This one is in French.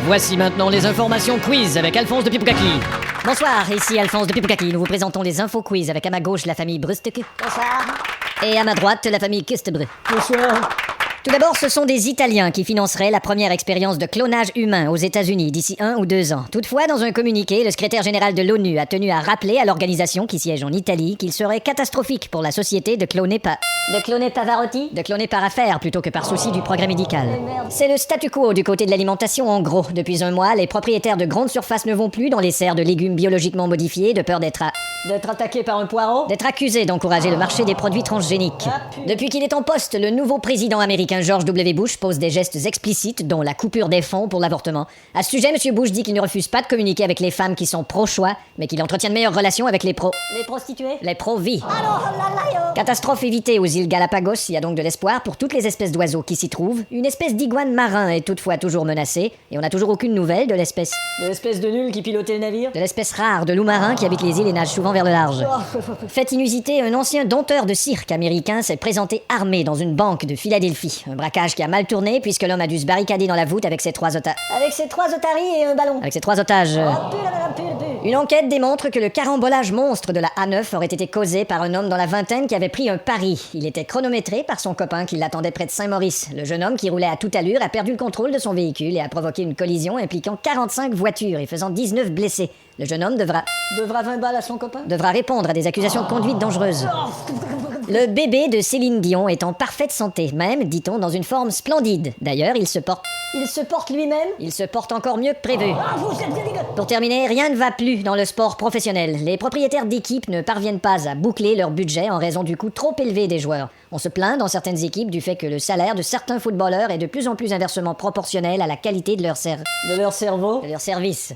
Voici maintenant les informations quiz avec Alphonse de Pipoukaki. Bonsoir, ici Alphonse de Pipoukaki. Nous vous présentons les infos quiz avec à ma gauche la famille Brusteke. Bonsoir. Et à ma droite la famille Kustebru. Bonsoir. Tout d'abord, ce sont des Italiens qui financeraient la première expérience de clonage humain aux États-Unis d'ici 1 ou 2 ans. Toutefois, dans un communiqué, le secrétaire général de l'ONU a tenu à rappeler à l'organisation qui siège en Italie qu'il serait catastrophique pour la société de cloner Pavarotti? De cloner par affaire plutôt que par souci du progrès médical. C'est le statu quo du côté de l'alimentation en gros. Depuis un mois, les propriétaires de grandes surfaces ne vont plus dans les serres de légumes biologiquement modifiés de peur d'être attaqué par un poireau? D'être accusé d'encourager le marché des produits transgéniques. Depuis qu'il est en poste, le nouveau président américain George W. Bush pose des gestes explicites, dont la coupure des fonds pour l'avortement. À ce sujet, M. Bush dit qu'il ne refuse pas de communiquer avec les femmes qui sont pro-choix, mais qu'il entretient de meilleures relations avec les Les prostituées? les pro-vie. Alors, Catastrophe évitée aux îles Galapagos, il y a donc de l'espoir pour toutes les espèces d'oiseaux qui s'y trouvent. Une espèce d'iguane marin est toutefois toujours menacée, et on n'a toujours aucune nouvelle de l'espèce de nul qui pilotait le navire? de l'espèce rare de loup marin qui habite les îles et nage souvent vers le large. Fait inusité, un ancien dompteur de cirque américain s'est présenté armé dans une banque de Philadelphie. Un braquage qui a mal tourné puisque l'homme a dû se barricader dans la voûte avec ses 3 otages. Avec ses 3 otaries et un ballon. Avec ses 3 otages. Oh, pue, la madame, pue. Une enquête démontre que le carambolage monstre de la A9 aurait été causé par un homme dans la vingtaine qui avait pris un pari. Il était chronométré par son copain qui l'attendait près de Saint-Maurice. Le jeune homme qui roulait à toute allure a perdu le contrôle de son véhicule et a provoqué une collision impliquant 45 voitures et faisant 19 blessés. Le jeune homme devra 20 balles à son copain? répondre à des accusations de conduite dangereuse. Le bébé de Céline Dion est en parfaite santé, même, dit-on, dans une forme splendide. D'ailleurs, il se porte lui-même? Il se porte encore mieux que prévu. Ah, vous êtes dégueu! Pour terminer, rien ne va plus dans le sport professionnel. Les propriétaires d'équipes ne parviennent pas à boucler leur budget en raison du coût trop élevé des joueurs. On se plaint dans certaines équipes du fait que le salaire de certains footballeurs est de plus en plus inversement proportionnel à la qualité de leur De leur cerveau? service.